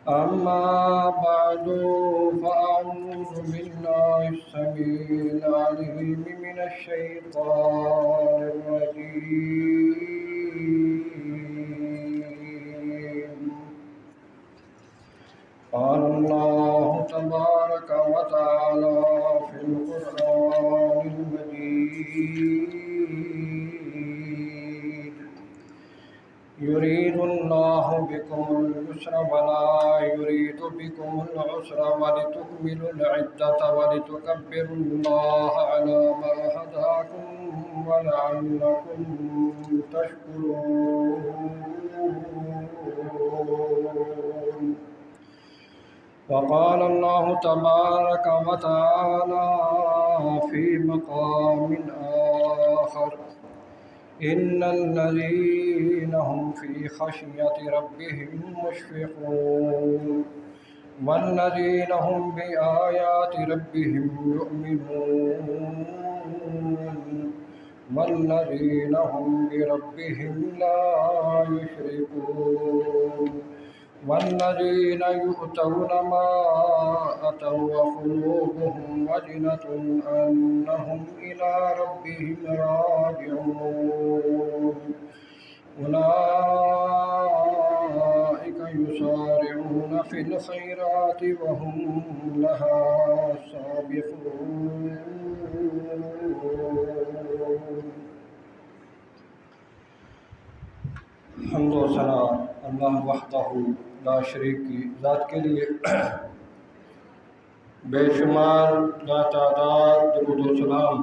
أما بعد فأعوذ بالله السميع العليم من الشيطان الرجيم. قال الله تبارك وتعالى في القرآن المجيد: يريد الله بكم اليسر ولا يريد بكم العسر ولتكملوا العدة ولتكبروا الله على ما هداكم ولعلكم تشكرون. وقال الله تبارك وتعالى في مقام آخر: إن الذين هم في خشية ربهم مشفقون والذين هم بآيات ربهم يؤمنون والذين هم بربهم لا يشركون والذين يؤتون ما أتوا وقلوبهم وجنة أنهم إلى ربهم راجعون. أولئك يسارعون في الخيرات وهم لها سابقون. حمد و ثنا اللہ وحدہ لا شریک کی ذات کے لیے، بے شمار لا تعداد درود و سلام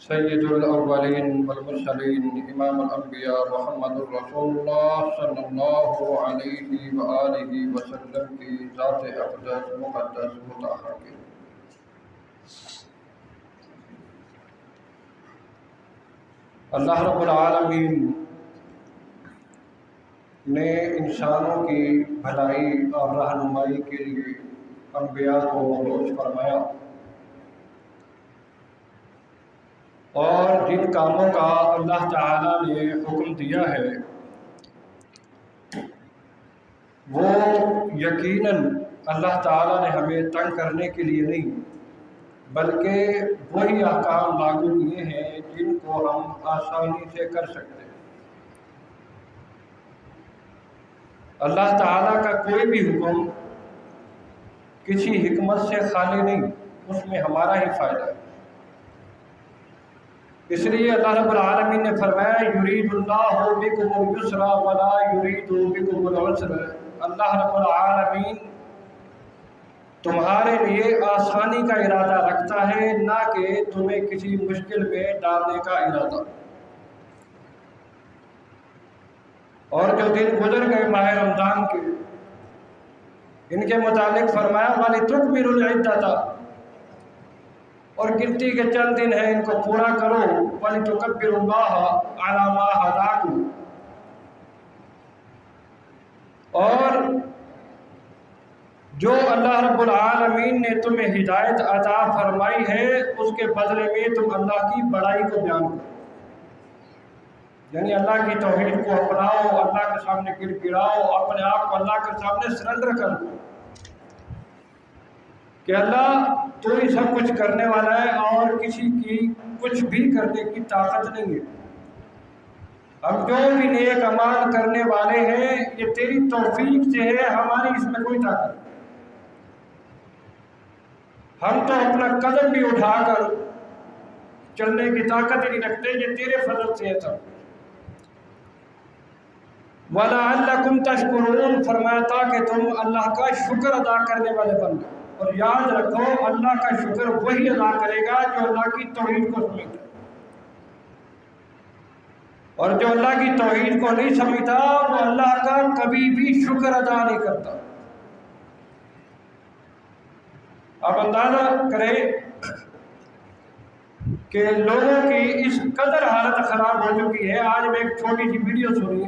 سید الاولین والمرسلین امام الانبیاء محمد الرسول اللہ صلی اللہ علیہ وآلہ وسلم کی ذات اقدس مقدس مطہر کی۔ اللہ رب العالمین نے انسانوں کی بھلائی اور رہنمائی کے لیے انبیاء کو مبعوث فرمایا، اور جن کاموں کا اللہ تعالیٰ نے حکم دیا ہے وہ یقیناً اللہ تعالیٰ نے ہمیں تنگ کرنے کے لیے نہیں بلکہ وہی احکام لاگو کیے ہیں جن کو ہم آسانی سے کر سکتے ہیں۔ اللہ تعالیٰ کا کوئی بھی حکم کسی حکمت سے خالی نہیں، اس میں ہمارا ہی فائدہ ہے۔ اس لیے اللہ رب العالمین نے فرمایا: یرید اللہ بکم الیسر ولا یرید بکم العسر۔ اللہ رب العالمین تمہارے لیے آسانی کا ارادہ رکھتا ہے، نہ کہ تمہیں کسی مشکل میں ڈالنے کا ارادہ۔ اور جو دن گزر گئے ماہ رمضان کے، ان کے متعلق فرمایا: وَلِتُكْمِلُوا الْعِدَّةَ، اور گنتی کے چند دن ہیں ان کو پورا کرو، وَلِتُكَبِّرُوا اللَّهَ عَلَى مَا هَدَاكُمْ، اور جو اللہ رب العالمین نے تمہیں ہدایت عطا فرمائی ہے اس کے بدلے میں تم اللہ کی بڑائی کو بیان کرو، یعنی اللہ کی توحید کو اپناؤ، اللہ کے سامنے گر گراؤ، اپنے آپ کو اللہ کے سامنے سرنڈر کر دو کہ اللہ تو ہی سب کچھ کرنے والا ہے اور کسی کی کچھ بھی کرنے کی طاقت نہیں ہے۔ ہم جو بھی نیک اعمال کرنے والے ہیں یہ تیری توفیق سے ہے، ہماری اس میں کوئی طاقت نہیں۔ ہم تو اپنا قدم بھی اٹھا کر چلنے کی طاقت ہی نہیں رکھتے، یہ تیرے فضل سے ہے سب۔ وَلَعَلَّكُمْ تَشْكُرُونَ، فرمایا تاکہ تم اللہ کا شکر ادا کرنے والے بن جاؤ۔ اور یاد رکھو اللہ کا شکر وہی ادا کرے گا جو اللہ کی توحید کو سمجھتا ہے، اور جو اللہ کی توحید کو نہیں سمجھتا وہ اللہ کا کبھی بھی شکر ادا نہیں کرتا۔ آپ اندازہ کریں کہ لوگوں کی اس قدر حالت خراب ہو چکی ہے۔ آج میں ایک چھوٹی سی ویڈیو سنی،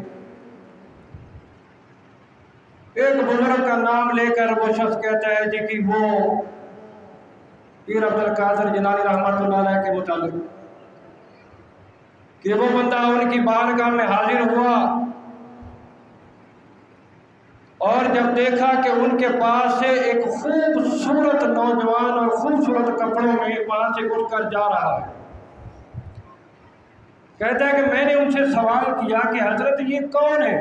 ایک بزرگ کا نام لے کر وہ شخص کہتا ہے جی کہ وہ پیر عبدالقادر جیلانی رحمۃ اللہ علیہ کے متعلق کہ وہ بندہ ان کی بارگاہ میں حاضر ہوا اور جب دیکھا کہ ان کے پاس سے ایک خوبصورت نوجوان اور خوبصورت کپڑوں میں وہاں سے اٹھ کر جا رہا ہے، کہتا ہے کہ میں نے ان سے سوال کیا کہ حضرت یہ کون ہے؟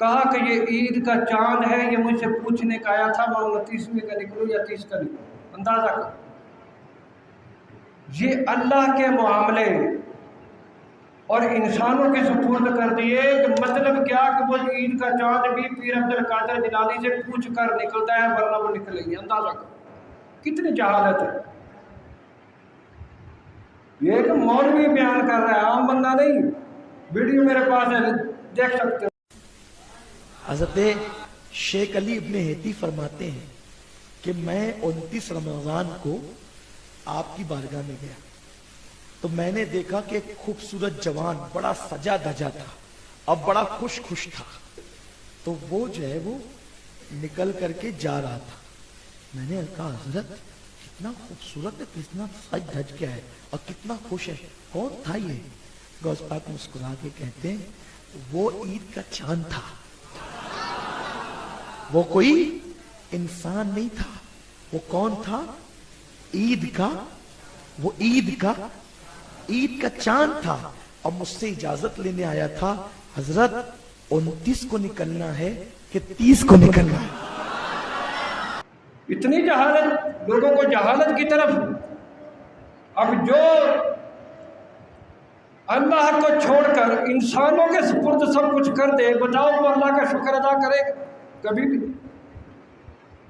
کہا کہ یہ عید کا چاند ہے، یہ مجھ سے پوچھنے کا آیا تھا میں 29ویں کا نکلوں یا 30 کا نکلوں۔ اندازہ کر، یہ اللہ کے معاملے اور انسانوں کے سپرد کر دیے کہ مطلب کیا کہ وہ عید کا چاند بھی پیر عبد القادر جیلانی سے پوچھ کر نکلتا ہے ورنہ وہ نکلے گی۔ اندازہ کر کتنی جہالت ہے۔ یہ ایک مولوی بیان کر رہا ہے، عام بندہ نہیں۔ ویڈیو میرے پاس ہے، دیکھ سکتے ہو۔ حضرت شیخ علی ابن ہیتی فرماتے ہیں کہ میں 29 رمضان کو آپ کی بارگاہ میں گیا تو میں نے دیکھا کہ ایک خوبصورت جوان بڑا سجا دھجا تھا اور بڑا خوش تھا، تو وہ جو ہے وہ نکل کر کے جا رہا تھا۔ میں نے کہا حضرت کتنا خوبصورت ہے، کتنا سج دھج کے ہے اور کتنا خوش ہے، کون تھا یہ؟ غوث پاک مسکرا کے کہتے ہیں وہ عید کا چاند تھا، وہ کوئی انسان نہیں تھا، وہ کون تھا؟ عید کا چاند تھا، اور مجھ سے اجازت لینے آیا تھا حضرت 29 کو نکلنا ہے کہ 30 کو نکلنا ہے۔ اتنی جہالت، لوگوں کو جہالت کی طرف۔ اب جو اللہ کو چھوڑ کر انسانوں کے سپرد سب کچھ کر دے، بتاؤ وہ اللہ کا شکر ادا کرے؟ کبھی بھی۔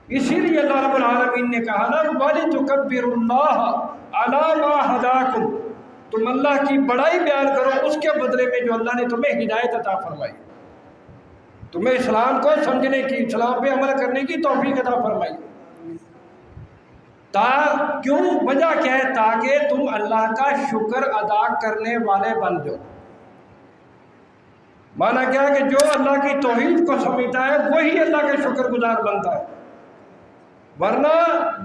اسی لیے اللہ رب العالمین نے کہا نا وَلِتُكَبِّرُوا اللَّهَ عَلَى مَا هَدَاكُمْ، تم اللہ کی بڑائی بیان کرو اس کے بدلے میں جو اللہ نے تمہیں ہدایت عطا فرمائی، تمہیں اسلام کو سمجھنے کی، اسلام پہ عمل کرنے کی توفیق عطا فرمائی۔ کیوں؟ وجہ کیا ہے؟ تاکہ تم اللہ کا شکر ادا کرنے والے بن جاؤ۔ مانا کیا کہ جو اللہ کی توحید کو سمجھتا ہے وہی اللہ کا شکر گزار بنتا ہے، ورنہ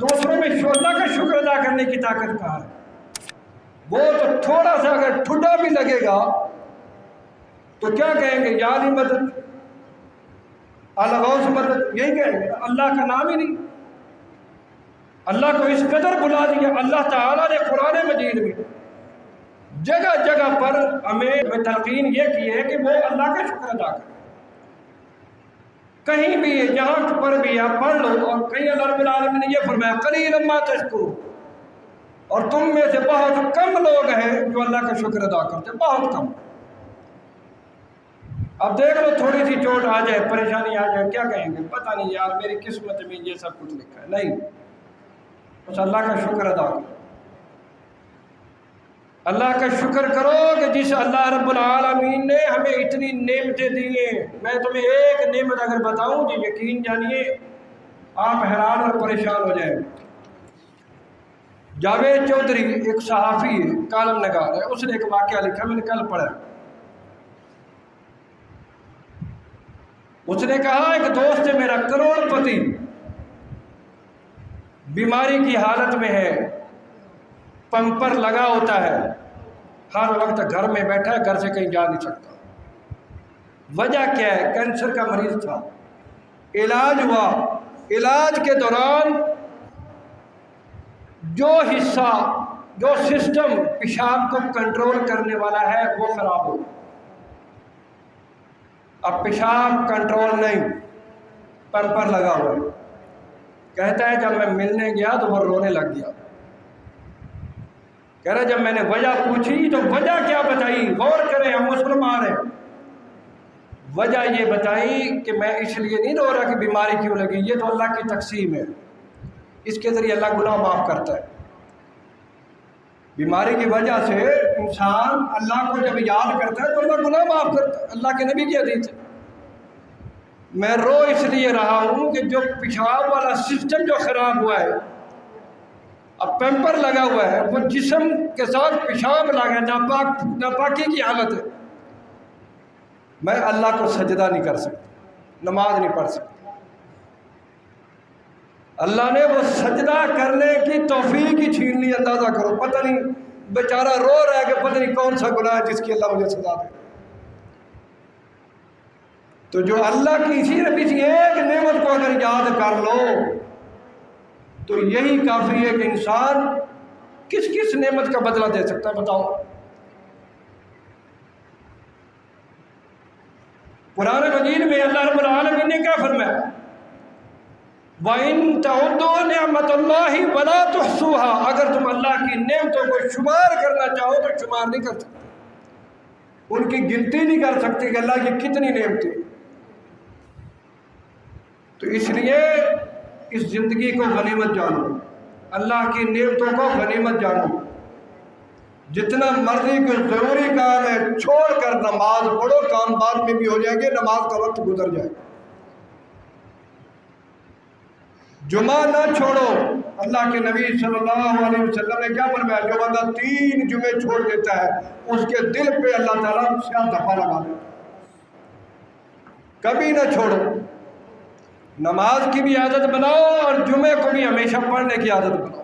دوسروں میں اللہ کا شکر ادا کرنے کی طاقت کہاں ہے؟ وہ تو تھوڑا سا اگر ٹھڈا بھی لگے گا تو کیا کہیں گے؟ یا علی مدد، الغوث مدد، یہی کہیں گے، اللہ کا نام ہی نہیں۔ اللہ کو اس قدر بلا دیا اللہ تعالیٰ نے قرآن مجید میں جگہ جگہ پر ہمیں تلقین یہ کی ہے کہ وہ اللہ کا شکر ادا کرے۔ کہیں بھی جہاں پر بھی آپ پڑھ لو، اور کہیں اللہ رب العالمین نے یہ فرمایا قلیلا ما تشکرون، اور تم میں سے بہت کم لوگ ہیں جو اللہ کا شکر ادا کرتے، بہت کم۔ اب دیکھ لو تھوڑی سی چوٹ آ جائے، پریشانی آ جائے، کیا کہیں گے؟ پتہ نہیں یار میری قسمت میں یہ سب کچھ لکھا ہے۔ نہیں، بس اللہ کا شکر ادا کرو، اللہ کا شکر کرو کہ جس اللہ رب العالمین نے ہمیں اتنی نعمتیں دی ہیں۔ میں تمہیں ایک نعمت اگر بتاؤں تو یقین جانیے آپ حیران اور پریشان ہو جائیں۔ جاوید چودھری ایک صحافی ہے، کالم نگار ہے، اس نے ایک واقعہ لکھا، میں نے کل پڑھا۔ اس نے کہا ایک دوست ہے میرا کروڑ پتی، بیماری کی حالت میں ہے، پمپر لگا ہوتا ہے، ہر وقت گھر میں بیٹھا ہے، گھر سے کہیں جا نہیں سکتا۔ وجہ کیا ہے؟ کینسر کا مریض تھا، علاج ہوا، علاج کے دوران جو حصہ، جو سسٹم پیشاب کو کنٹرول کرنے والا ہے وہ خراب ہو۔ اب پیشاب کنٹرول نہیں، پمپر لگا ہوا ہے۔ کہتا ہے جب میں ملنے گیا تو وہ رونے لگ گیا۔ کہہ رہا جب میں نے وجہ پوچھی تو وجہ کیا بتائی؟ غور کریں، ہم مسلمان ہیں۔ وجہ یہ بتائی کہ میں اس لیے نہیں رو رہا کہ بیماری کیوں لگی، یہ تو اللہ کی تقسیم ہے، اس کے ذریعے اللہ گناہ معاف کرتا ہے۔ بیماری کی وجہ سے انسان اللہ کو جب یاد کرتا ہے تو اللہ گناہ معاف کرتا ہے، اللہ کے نبی کی حدیث ہے۔ میں رو اس لیے رہا ہوں کہ جو پیشاب والا سسٹم جو خراب ہوا ہے، اب پیمپر لگا ہوا ہے، وہ جسم کے ساتھ پیشاب لگا ہے، ناپاکی کی حالت ہے، میں اللہ کو سجدہ نہیں کر سکتا، نماز نہیں پڑھ سکتا۔ اللہ نے وہ سجدہ کرنے کی توفیق ہی چھین لی۔ اندازہ کرو، پتہ نہیں بیچارہ رو رہا ہے کہ پتہ نہیں کون سا گناہ ہے جس کی اللہ مجھے سزا دے۔ تو جو اللہ کی کسی ایک نعمت کو اگر یاد کر لو تو یہی کافی ہے کہ انسان کس کس نعمت کا بدلہ دے سکتا ہے، بتاؤ۔ قرآن مجید میں اللہ رب العالمین نے کیا فرمایا؟ وَإِن تَعُدُّوا نِعْمَةَ اللَّهِ وَلَا تُحْصُوهَا، اگر تم اللہ کی نعمتوں کو شمار کرنا چاہو تو شمار نہیں کر سکتے، ان کی گنتی نہیں کر سکتے کہ اللہ کی کتنی نعمتیں۔ تو اس لیے اس زندگی کو غنیمت جانو، اللہ کی نعمتوں کو غنیمت جانو۔ جتنا مرضی کوئی ضروری کام ہے چھوڑ کر نماز پڑھو، کام بعد میں بھی ہو جائیں گے، نماز کا وقت گزر جائے۔ جمعہ نہ چھوڑو، اللہ کے نبی صلی اللہ علیہ وسلم نے کیا فرمایا؟ جو بندہ 3 جمعے چھوڑ دیتا ہے اس کے دل پہ اللہ تعالیٰ سیاہ دھبا لگا دیتا ہے۔ کبھی نہ چھوڑو، نماز کی بھی عادت بناؤ اور جمعے کو بھی ہمیشہ پڑھنے کی عادت بناؤ۔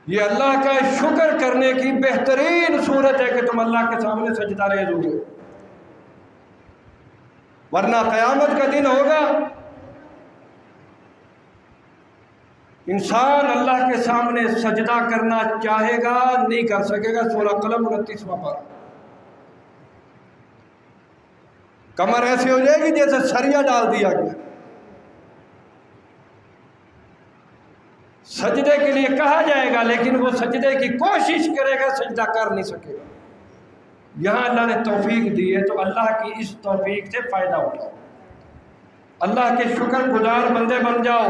یہ اللہ کا شکر کرنے کی بہترین صورت ہے کہ تم اللہ کے سامنے سجدہ ریز ہو گے، ورنہ قیامت کا دن ہوگا انسان اللہ کے سامنے سجدہ کرنا چاہے گا نہیں کر سکے گا۔ سورہ قلم 29واں پارہ۔ کمر ایسی ہو جائے گی جیسے سریا ڈال دیا گیا۔ سجدے کے لیے کہا جائے گا لیکن وہ سجدے کی کوشش کرے گا، سجدہ کر نہیں سکے گا۔ یہاں اللہ نے توفیق دی ہے تو اللہ کی اس توفیق سے فائدہ اٹھاؤ، اللہ کے شکر گزار بندے بن جاؤ۔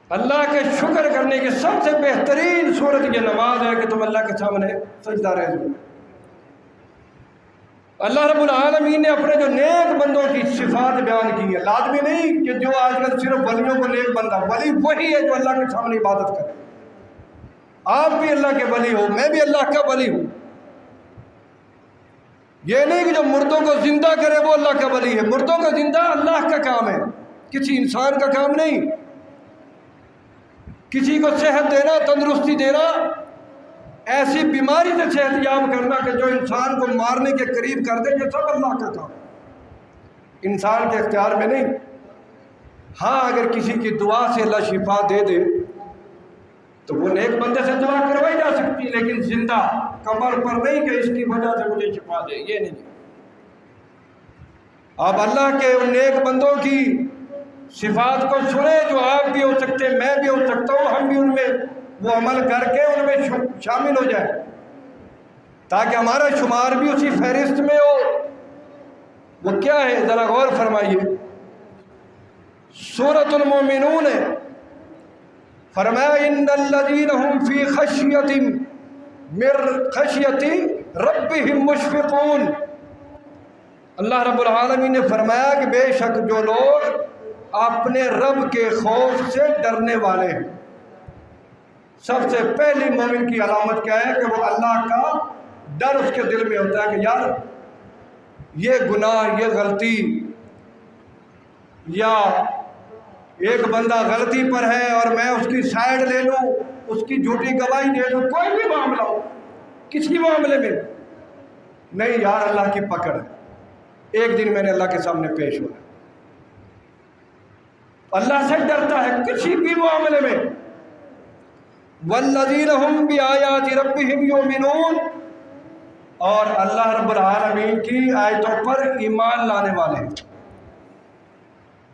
اللہ کے شکر کرنے کی سب سے بہترین صورت یہ نماز ہے کہ تم اللہ کے سامنے سجدہ ریز ہو۔ اللہ رب العالمین نے اپنے جو نیک بندوں کی صفات بیان کی ہے، لازمی نہیں کہ جو آج کل صرف ولیوں کو نیک بندہ، ولی وہی ہے جو اللہ کے سامنے عبادت کرے۔ آپ بھی اللہ کے ولی ہو، میں بھی اللہ کا ولی ہوں۔ یہ نہیں کہ جو مردوں کو زندہ کرے وہ اللہ کا ولی ہے، مردوں کو زندہ اللہ کا کام ہے، کسی انسان کا کام نہیں۔ کسی کو صحت دینا، تندرستی دینا، ایسی بیماری سے صحت یاب کرنا کہ جو انسان کو مارنے کے قریب کر دے، یہ سب اللہ کا کام، انسان کے اختیار میں نہیں۔ ہاں اگر کسی کی دعا سے اللہ شفا دے دے تو وہ نیک بندے سے دعا کروائی جا سکتی، لیکن زندہ قبر پر نہیں کہ اس کی وجہ سے مجھے شفا دے، یہ نہیں۔ آپ اللہ کے ان نیک بندوں کی صفات کو سنیں جو آپ بھی ہو سکتے، میں بھی ہو سکتا ہوں، ہم بھی ان میں وہ عمل کر کے ان میں شامل ہو جائے تاکہ ہمارا شمار بھی اسی فہرست میں ہو۔ وہ کیا ہے ذرا غور فرمائیے۔ سورۃ المومنون ہے، فرمایا ان الذین هم فی خشیۃ من خشیۃ ربہم مشفقون۔ اللہ رب العالمین نے فرمایا کہ بے شک جو لوگ اپنے رب کے خوف سے ڈرنے والے ہیں، سب سے پہلی مومن کی علامت کیا ہے کہ وہ اللہ کا ڈر اس کے دل میں ہوتا ہے کہ یار یہ گناہ، یہ غلطی، یا ایک بندہ غلطی پر ہے اور میں اس کی سائیڈ لے لوں، اس کی جھوٹی گواہی دے دوں، کوئی بھی معاملہ ہو، کسی معاملے میں نہیں، یار اللہ کی پکڑ ہے، ایک دن میں نے اللہ کے سامنے پیش ہونا، اللہ سے ڈرتا ہے کسی بھی معاملے میں۔ والذین هم بآیات ربہم یؤمنون، اور اللہ رب العالمین کی آیتوں پر ایمان لانے والے ہیں۔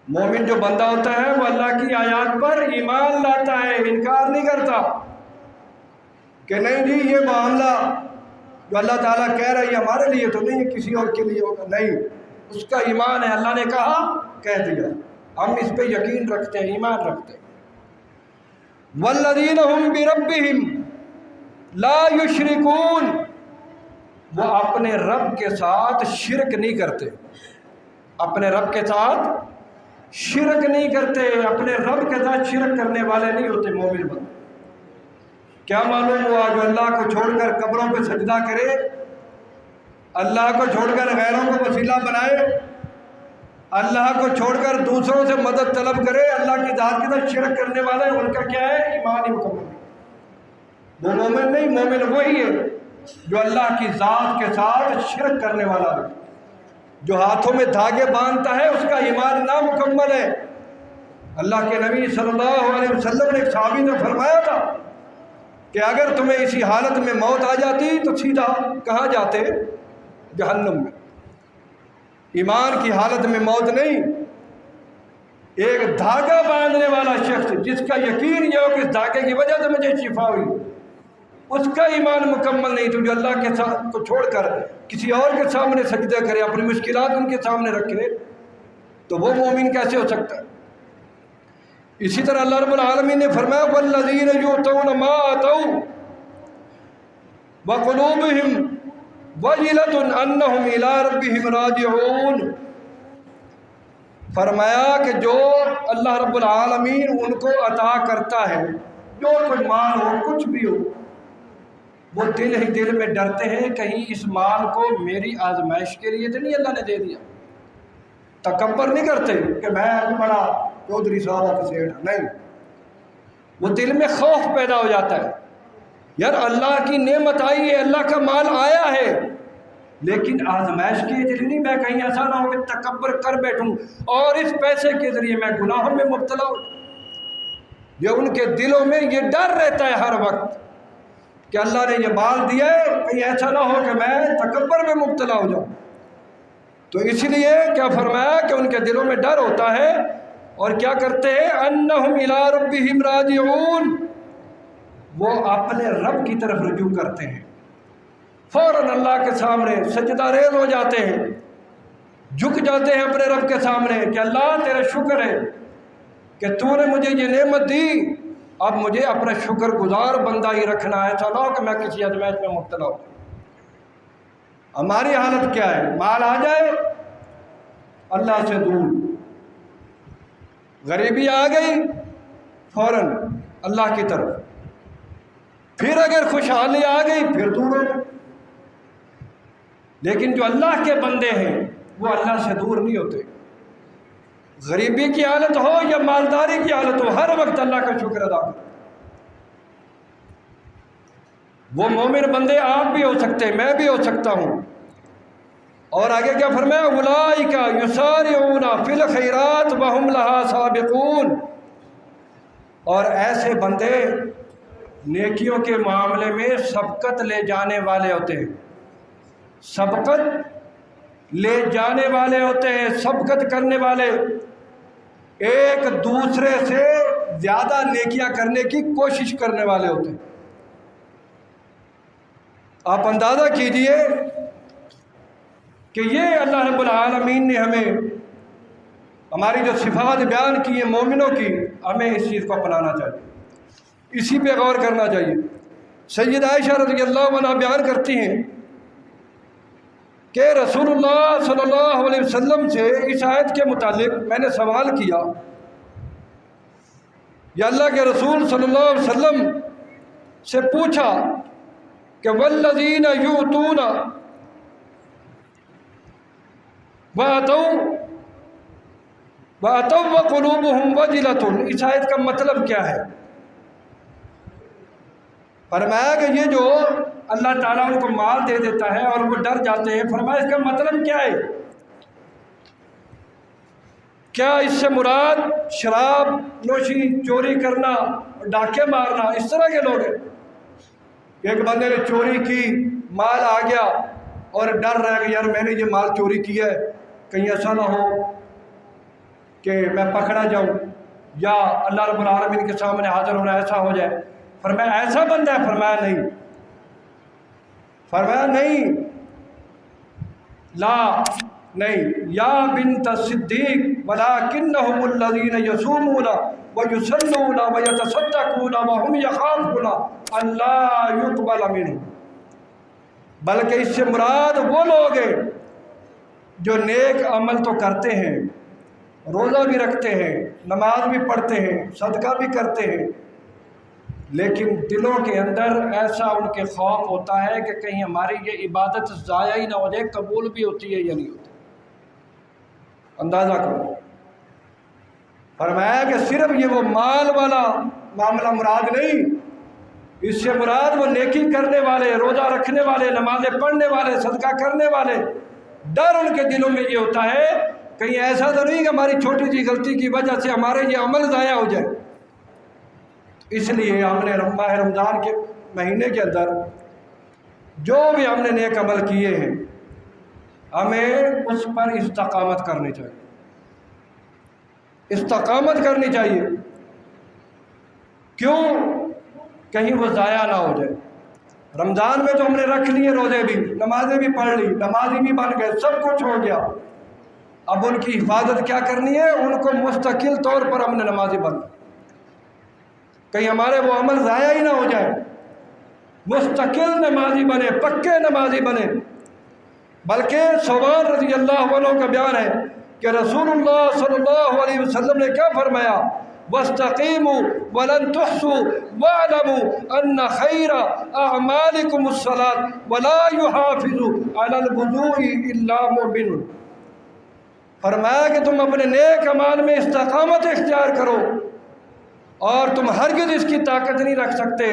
مومن جو بندہ ہوتا ہے وہ اللہ کی آیات پر ایمان لاتا ہے، انکار نہیں کرتا کہ نہیں جی یہ معاملہ جو اللہ تعالیٰ کہہ رہا ہے یہ ہمارے لیے تو نہیں ہے، کسی اور کے لیے ہوگا، نہیں، اس کا ایمان ہے، اللہ نے کہا کہہ دیا، ہم اس پہ یقین رکھتے ہیں، ایمان رکھتے ہیں۔ والذین هم بربہم لا یشرکون، وہ اپنے رب کے ساتھ شرک نہیں کرتے، اپنے رب کے ساتھ شرک نہیں کرتے، اپنے رب کے ساتھ شرک کرنے والے نہیں ہوتے مومن بندے۔ کیا معلوم ہوا جو اللہ کو چھوڑ کر قبروں پہ سجدہ کرے، اللہ کو چھوڑ کر غیروں کو وسیلہ بنائے، اللہ کو چھوڑ کر دوسروں سے مدد طلب کرے، اللہ کی ذات کے ساتھ شرک کرنے والا ہے، ان کا کیا ہے؟ ایمان ہی مکمل ہے، وہ مومن نہیں، مومن وہی ہے جو اللہ کی ذات کے ساتھ شرک کرنے والا ہے، جو ہاتھوں میں دھاگے باندھتا ہے، اس کا ایمان نامکمل ہے۔ اللہ کے نبی صلی اللہ علیہ وسلم نے ایک صحابی سے فرمایا تھا کہ اگر تمہیں اسی حالت میں موت آ جاتی تو سیدھا کہاں جاتے؟ جہنم میں۔ ایمان کی حالت میں موت نہیں، ایک دھاگا باندھنے والا شخص جس کا یقین یہ ہو کہ اس دھاگے کی وجہ سے مجھے شفا ہوئی، اس کا ایمان مکمل نہیں۔ تو جو اللہ کے ساتھ کو چھوڑ کر کسی اور کے سامنے سجدہ کرے، اپنی مشکلات ان کے سامنے رکھے، تو وہ مومن کیسے ہو سکتا ہے؟ اسی طرح اللہ رب العالمین نے فرمایا والذین یؤتون ما آتوا وقلوبہم وجلۃ انہم الی ربہم راجعون۔ فرمایا کہ جو اللہ رب العالمین ان کو عطا کرتا ہے، جو کوئی مال ہو، کچھ بھی ہو، وہ دل ہی دل میں ڈرتے ہیں کہیں اس مال کو میری آزمائش کے لیے تو نہیں اللہ نے دے دیا۔ تکبر نہیں کرتے کہ میں بڑا چودھری صاحب کا سیٹ، نہیں، وہ دل میں خوف پیدا ہو جاتا ہے، یار اللہ کی نعمت آئی ہے، اللہ کا مال آیا ہے، لیکن آزمائش کے ذریعے نہیں، میں کہیں ایسا نہ ہو کہ تکبر کر بیٹھوں اور اس پیسے کے ذریعے میں گناہوں میں مبتلا ہوں۔ یہ ان کے دلوں میں یہ ڈر رہتا ہے ہر وقت کہ اللہ نے یہ مال دیا ہے، کہیں ایسا نہ ہو کہ میں تکبر میں مبتلا ہو جاؤں۔ تو اس لیے کیا فرمایا کہ ان کے دلوں میں ڈر ہوتا ہے، اور کیا کرتے ہیں؟ انہم الی ربہم راجعون، وہ اپنے رب کی طرف رجوع کرتے ہیں، فوراً اللہ کے سامنے سجدہ ریز ہو جاتے ہیں، جھک جاتے ہیں اپنے رب کے سامنے کہ اللہ تیرا شکر ہے کہ تو نے مجھے یہ نعمت دی، اب مجھے اپنا شکر گزار بندہ ہی رکھنا ہے، ایسا نہ ہو کہ میں کسی آزمائش میں مبتلا ہوں۔ ہماری حالت کیا ہے؟ مال آ جائے اللہ سے دور، غریبی آ گئی فوراً اللہ کی طرف، پھر اگر خوشحالی آ گئی پھر دور ہو گئے۔ لیکن جو اللہ کے بندے ہیں وہ اللہ سے دور نہیں ہوتے، غریبی کی حالت ہو یا مالداری کی حالت ہو، ہر وقت اللہ کا شکر ادا کرو۔ وہ مومن بندے آپ بھی ہو سکتے ہیں، میں بھی ہو سکتا ہوں۔ اور آگے کیا فرمایا؟ اولئک یسارعون فی الخیرات وہم لہا سابقون، اور ایسے بندے نیکیوں کے معاملے میں سبقت لے جانے والے ہوتے ہیں، سبقت لے جانے والے ہوتے ہیں، سبقت کرنے والے، ایک دوسرے سے زیادہ نیکیاں کرنے کی کوشش کرنے والے ہوتے ہیں۔ آپ اندازہ کیجئے کہ یہ اللہ رب العالمین نے ہمیں ہماری جو صفات بیان کی ہیں مومنوں کی، ہمیں اس چیز کو اپنانا چاہیے، اسی پہ غور کرنا چاہیے۔ سیدہ عائشہ رضی اللہ عنہا بیان کرتی ہیں کہ رسول اللہ صلی اللہ علیہ وسلم سے اس آیت کے متعلق میں نے سوال کیا، یا اللہ کے رسول صلی اللہ علیہ وسلم سے پوچھا کہ والذین یؤتون وَأَتَوْا وَقُلُوبُهُمْ وَجِلَةٌ، اس آیت کا مطلب کیا ہے؟ فرمایا کہ یہ جو اللہ تعالیٰ ان کو مال دے دیتا ہے اور وہ ڈر جاتے ہیں، فرمایا اس کا مطلب کیا ہے؟ کیا اس سے مراد شراب نوشی، چوری کرنا، ڈاکے مارنا، اس طرح کے لوگ ہیں؟ ایک بندے نے چوری کی، مال آ گیا اور ڈر رہا ہے کہ یار میں نے یہ مال چوری کیا ہے، کہیں ایسا نہ ہو کہ میں پکڑا جاؤں یا اللہ رب العالمین کے سامنے حاضر ہونا ایسا ہو جائے۔ فرمایا ایسا بندہ ہے؟ فرمایا نہیں، فرمایا نہیں، لا نہیں، یا بنت صدیق ولکنہم الذین یصومون ویصلون ویتصدقون وہم یخافون ان لا یقبل منہم، بلکہ اس سے مراد وہ لوگ ہیں جو نیک عمل تو کرتے ہیں، روزہ بھی رکھتے ہیں، نماز بھی پڑھتے ہیں، صدقہ بھی کرتے ہیں، لیکن دلوں کے اندر ایسا ان کے خوف ہوتا ہے کہ کہیں ہماری یہ عبادت ضائع ہی نہ ہو جائے، قبول بھی ہوتی ہے یا نہیں ہوتی۔ اندازہ کرو، فرمایا کہ صرف یہ وہ مال والا معاملہ مراد نہیں، اس سے مراد وہ نیکی کرنے والے، روزہ رکھنے والے، نمازیں پڑھنے والے، صدقہ کرنے والے۔ ڈر ان کے دلوں میں یہ ہوتا ہے کہیں ایسا تو نہیں کہ ہماری چھوٹی سی غلطی کی وجہ سے ہمارے یہ عمل ضائع ہو جائے۔ اس لیے ہم نے ماہ رمضان کے مہینے کے اندر جو بھی ہم نے نیک عمل کیے ہیں ہمیں اس پر استقامت کرنی چاہیے، استقامت کرنی چاہیے۔ کیوں؟ کہیں وہ ضائع نہ ہو جائے۔ رمضان میں تو ہم نے رکھ لیے روزے بھی، نمازیں بھی پڑھ لی، نمازی بھی بن گئے، سب کچھ ہو گیا۔ اب ان کی حفاظت کیا کرنی ہے؟ ان کو مستقل طور پر ہم نے نمازی بننا، کہیں ہمارے وہ عمل ضائع ہی نہ ہو جائے۔ مستقل نمازی بنے، پکے نمازی بنے۔ بلکہ ثوبان رضی اللہ عنہ کا بیان ہے کہ رسول اللہ صلی اللہ علیہ وسلم نے کیا فرمایا؟ وَاسْتَقِيمُوا وَلَن تُحْصُوا وَاعْلَمُوا أَنَّ خَيْرَ أَعْمَالِكُمُ الصَّلَاةُ وَلَا يُحَافِظُ عَلَى الْوُضُوءِ إِلَّا مُؤْمِنٌ۔ فرمایا کہ تم اپنے نیک اعمال میں استقامت اختیار کرو، اور تم ہرگز اس کی طاقت نہیں رکھ سکتے،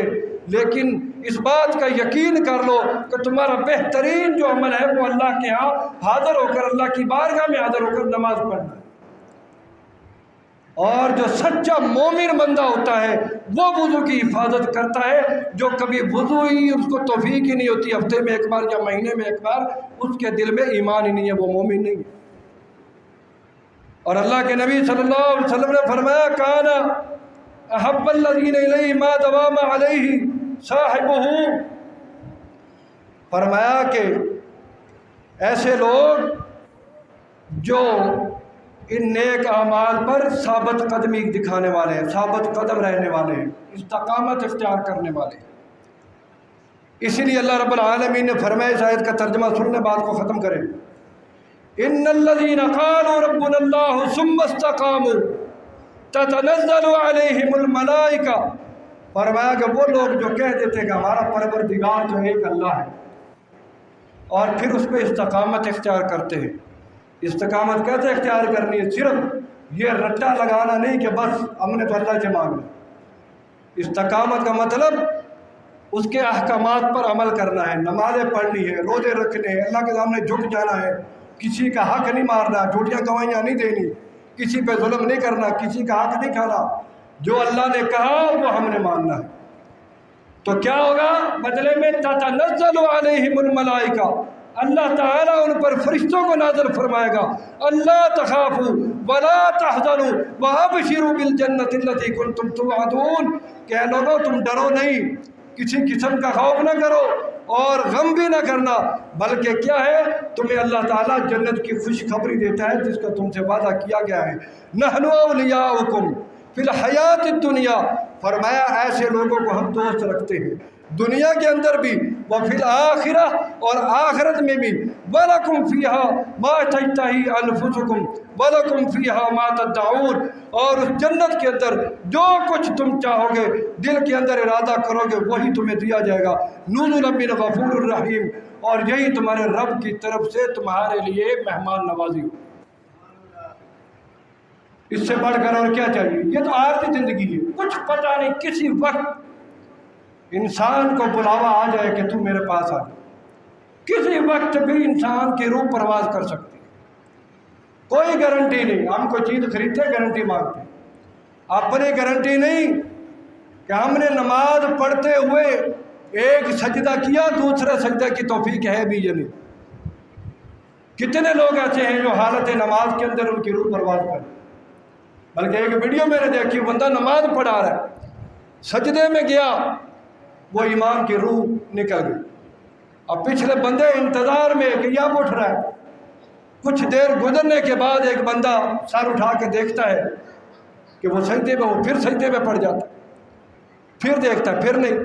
لیکن اس بات کا یقین کر لو کہ تمہارا بہترین جو عمل ہے وہ اللہ کے ہاں حاضر ہو کر، اللہ کی بارگاہ میں حاضر ہو کر نماز پڑھنا ہے۔ اور جو سچا مومن بندہ ہوتا ہے وہ وضو کی حفاظت کرتا ہے، جو کبھی وضو ہی اس کو توفیق ہی نہیں ہوتی، ہفتے میں ایک بار یا مہینے میں ایک بار، اس کے دل میں ایمان ہی نہیں ہے، وہ مومن نہیں ہے۔ اور اللہ کے نبی صلی اللہ علیہ وسلم نے فرمایا کان احب الذین الیہ ما دوام علیہ صاحبہ، فرمایا کہ ایسے لوگ جو ان نیک اعمال پر ثابت قدمی دکھانے والے ہیں، ثابت قدم رہنے والے ہیں، استقامت اختیار کرنے والے ہیں۔ اسی لیے اللہ رب العالمین نے فرمایا، اس آیت کا ترجمہ سننے بات کو ختم کریں، ان الذین قالوا ربنا اللہ ثم استقاموا تتنزل علیہم الملائکہ، فرمایا کہ وہ لوگ جو کہہ دیتے کہ ہمارا پروردگار تو ایک اللہ ہے، اور پھر اس پہ استقامت اختیار کرتے ہیں۔ استقامت کیسے اختیار کرنی ہے؟ صرف یہ رٹا لگانا نہیں کہ بس ہم نے تو اللہ سے مانگنا۔ استقامت کا مطلب اس کے احکامات پر عمل کرنا ہے، نمازیں پڑھنی ہے، روزے رکھنے ہیں، اللہ کے سامنے جھک جانا ہے، کسی کا حق نہیں مارنا، جھوٹیاں گواہیاں نہیں دینی، کسی پہ ظلم نہیں کرنا، کسی کا حق نہیں کھانا، جو اللہ نے کہا وہ ہم نے ماننا ہے۔ تو کیا ہوگا بدلے میں؟ تتنزل علیہم الملائکہ، اللہ تعالیٰ ان پر فرشتوں کو نازل فرمائے گا، اللہ تخافوا ولا تحزنوا وابشروا بالجنۃ التي کنتم توعدون، کہ اے لوگو تم ڈرو نہیں، کسی قسم کا خوف نہ کرو اور غم بھی نہ کرنا، بلکہ کیا ہے تمہیں اللہ تعالیٰ جنت کی خوشخبری دیتا ہے جس کا تم سے وعدہ کیا گیا ہے۔ نحن اولیاؤکم فی الحیات الدنیا، فرمایا ایسے لوگوں کو ہم دوست رکھتے ہیں دنیا کے اندر بھی، وفی الآخرہ، اور آخرت میں بھی، وَلَكُمْ فِيهَا مَا تَشْتَهِي أَنفُسُكُمْ وَلَكُمْ فِيهَا مَا تَدَّعُونَ، اور اس جنت کے اندر جو کچھ تم چاہو گے، دل کے اندر ارادہ کرو گے، وہی تمہیں دیا جائے گا۔ نُزُلًا مِّنْ غَفُورٍ الرحیم، اور یہی تمہارے رب کی طرف سے تمہارے لیے مہمان نوازی ہو۔ اس سے بڑھ کر اور کیا چاہیے؟ یہ تو عارضی زندگی ہے، کچھ پتہ نہیں کسی وقت انسان کو بلاوا آ جائے کہ تم میرے پاس آ جائے، کسی وقت بھی انسان کی روح پرواز کر سکتی ہے، کوئی گارنٹی نہیں۔ ہم کوئی چیز خریدتے گارنٹی مانگتے، اپنی گارنٹی نہیں کہ ہم نے نماز پڑھتے ہوئے ایک سجدہ کیا، دوسرے سجدہ کی توفیق ہے بھی یا نہیں۔ کتنے لوگ ایسے ہیں جو حالت نماز کے اندر ان کی روح پرواز کر، بلکہ ایک ویڈیو میں نے دیکھی، بندہ نماز پڑھا رہا ہے، سجدے میں گیا، وہ امام کی روح نکل گئی، اب پچھلے بندے انتظار میں کہ اب اٹھ رہا ہے۔ کچھ دیر گزرنے کے بعد ایک بندہ سر اٹھا کے دیکھتا ہے کہ وہ سجدے میں ہو، پھر سجدے میں پڑ جاتا ہے، پھر دیکھتا ہے، پھر نہیں۔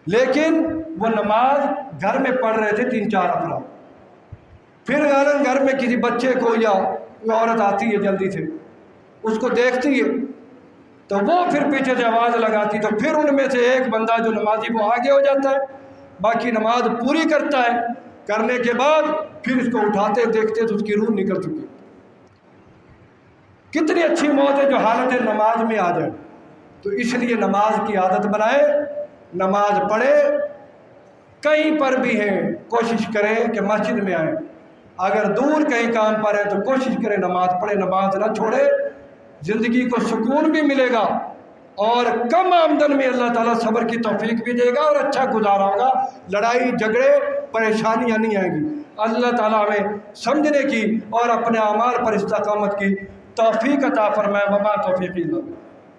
لیکن وہ نماز گھر میں پڑھ رہے تھے 3-4 افراد، پھر غالباً گھر میں کسی بچے کو یا کوئی عورت آتی ہے جلدی سے، اس کو دیکھتی ہے تو وہ پھر پیچھے سے آواز لگاتی، تو پھر ان میں سے ایک بندہ جو نمازی وہ آگے ہو جاتا ہے، باقی نماز پوری کرتا ہے، کرنے کے بعد پھر اس کو اٹھاتے دیکھتے تو اس کی روح نکل چکی۔ کتنی اچھی موت ہے جو حالت نماز میں آ جائے۔ تو اس لیے نماز کی عادت بنائے، نماز پڑھے، کہیں پر بھی ہیں کوشش کریں کہ مسجد میں آئیں، اگر دور کہیں کام پر ہیں تو کوشش کریں نماز پڑھیں، نماز نہ چھوڑے، زندگی کو سکون بھی ملے گا اور کم آمدن میں اللہ تعالیٰ صبر کی توفیق بھی دے گا اور اچھا گزارا ہوگا، لڑائی جھگڑے پریشانیاں نہیں آئیں گی۔ اللہ تعالیٰ ہمیں سمجھنے کی اور اپنے اعمال پر استقامت کی توفیق عطا فرمائے۔ وما توفیقی اللہ۔